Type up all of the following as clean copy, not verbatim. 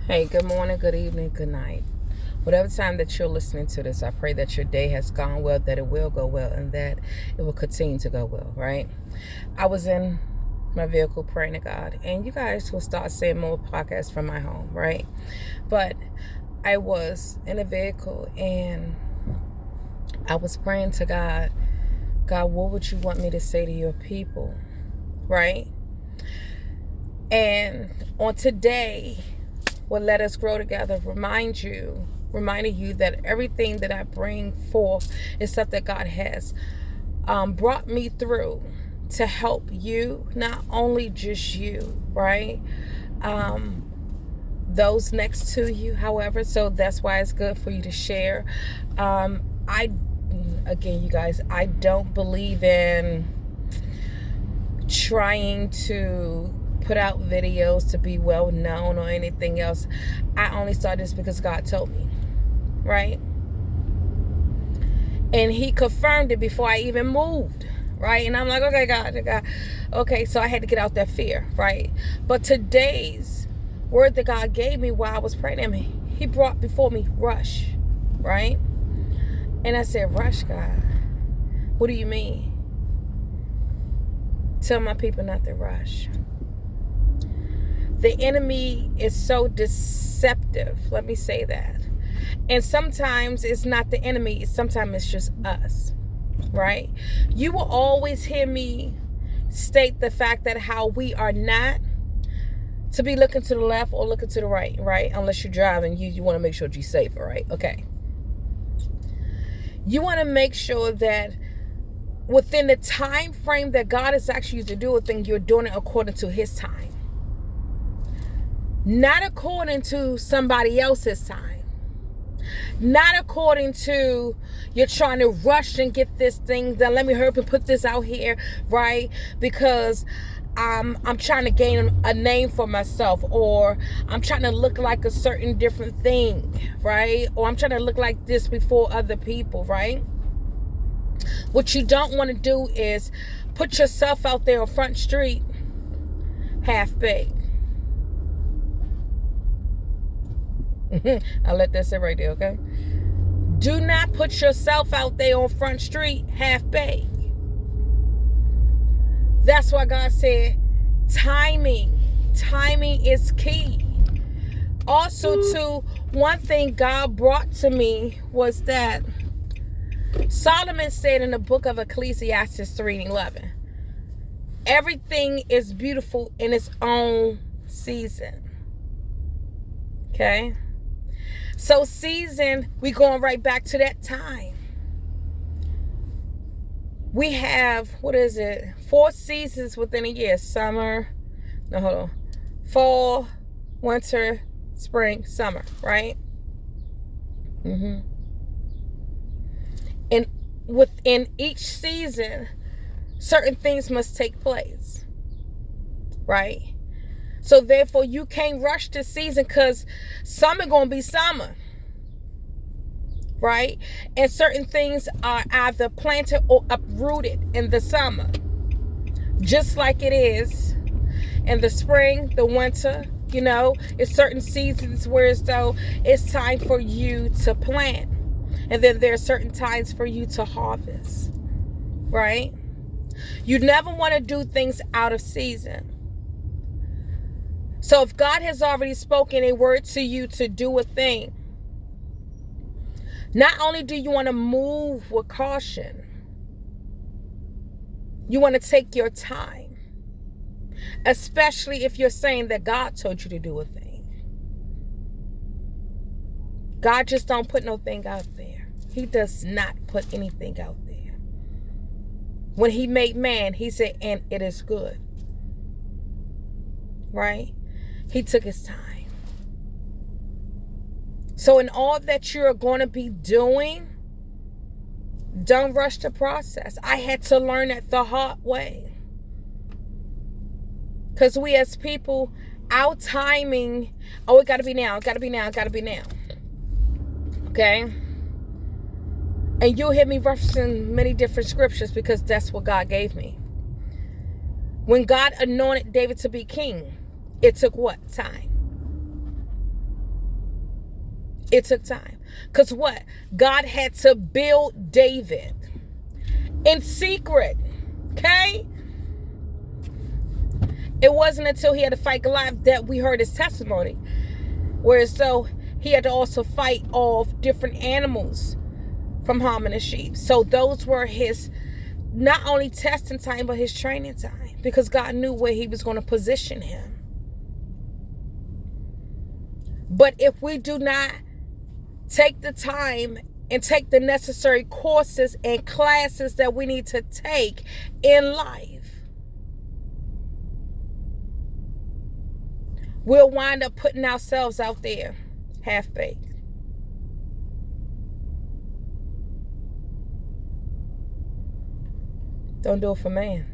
Hey, good morning, good evening, good night. Whatever time that you're listening to this, I pray that your day has gone well, that it will go well, and that it will continue to go well, right? I was in my vehicle praying to God, and you guys will start seeing more podcasts from my home, right? But I was in a vehicle and I was praying to God, God, what would you want me to say to your people, right? And on today, will let us grow together, reminding you that everything that I bring forth is stuff that God has brought me through to help you, not only just you, right? Those next to you, however, so that's why it's good for you to share. I Again, you guys, I don't believe in trying to put out videos to be well known or anything else. I only started this because God told me, right? And he confirmed it before I even moved, right? And I'm like, okay, God, okay, so I had to get out that fear, right? But today's word that God gave me while I was praying to him, he brought before me rush, right? And I said, rush, God, what do you mean? Tell my people not to rush. The enemy is so deceptive. Let me say that. And sometimes it's not the enemy. Sometimes it's just us, right? You will always hear me state the fact that how we are not to be looking to the left or looking to the right, right? Unless you're driving, you want to make sure you're safe, right? Okay. You want to make sure that within the time frame that God has asked you to do a thing, you're doing it according to his time. Not according to somebody else's time. Not according to you're trying to rush and get this thing done. Let me hurry up and put this out here, right? Because I'm trying to gain a name for myself, or I'm trying to look like a certain different thing, right? Or I'm trying to look like this before other people, right? What you don't want to do is put yourself out there on Front Street half-baked. I'll let that sit right there, okay? Do not put yourself out there on Front Street half-baked. That's why God said timing is key. Also, too, one thing God brought to me was that Solomon said in the book of Ecclesiastes 3:11, everything is beautiful in its own season. Okay? So season, we going right back to that time. We have, 4 seasons within a year. Fall, winter, spring, summer, right? And within each season, certain things must take place, right? So therefore, you can't rush the season because summer gonna be summer, right? And certain things are either planted or uprooted in the summer, just like it is in the spring, the winter. It's certain seasons where it's time for you to plant, and then there are certain times for you to harvest, right? You never want to do things out of season. So if God has already spoken a word to you to do a thing, not only do you want to move with caution, you want to take your time, especially if you're saying that God told you to do a thing. God just don't put no thing out there. He does not put anything out there. When he made man, he said, and it is good. Right? He took his time. So in all that you're going to be doing, don't rush the process. I had to learn it the hard way. Because we as people, our timing, it got to be now, it got to be now, it got to be now. Okay? And you'll hear me referencing many different scriptures because that's what God gave me. When God anointed David to be king, it took what? Time. It took time. Because what? God had to build David in secret. Okay? It wasn't until he had to fight Goliath that we heard his testimony. Whereas so he had to also fight off different animals from harming the sheep. So those were his not only testing time, but his training time. Because God knew where he was going to position him. But if we do not take the time and take the necessary courses and classes that we need to take in life, we'll wind up putting ourselves out there half-baked. Don't do it for man.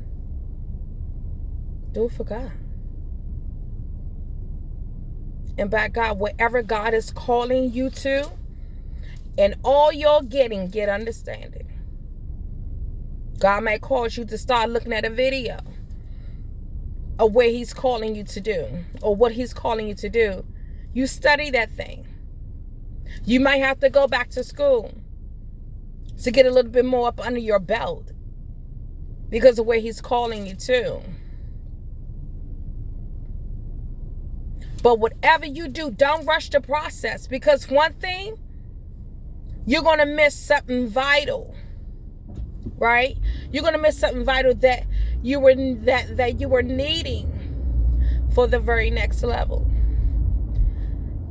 Do it for God. And by God, wherever God is calling you to, and all you're getting, get understanding. God may cause you to start looking at a video of where he's calling you to do, or what he's calling you to do. You study that thing. You might have to go back to school to get a little bit more up under your belt because of where he's calling you to. But whatever you do, don't rush the process, because one thing, you're going to miss something vital, right? You're going to miss something vital that you were needing for the very next level.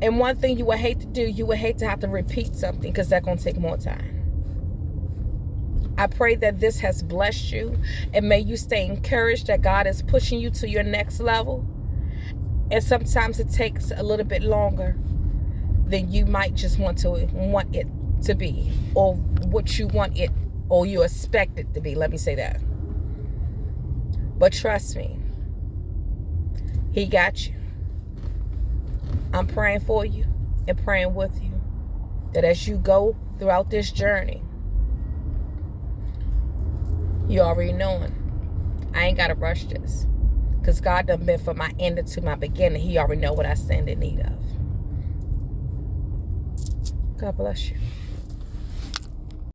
And one thing you would hate to do, you would hate to have to repeat something, because that's going to take more time. I pray that this has blessed you, and may you stay encouraged that God is pushing you to your next level. And sometimes it takes a little bit longer than you might just want it to be, or what you want it, or you expect it to be. Let me say that. But trust me, he got you. I'm praying for you and praying with you that as you go throughout this journey, you already knowing, I ain't got to rush this, because God done been from my end to my beginning. He already know what I stand in need of. God bless you.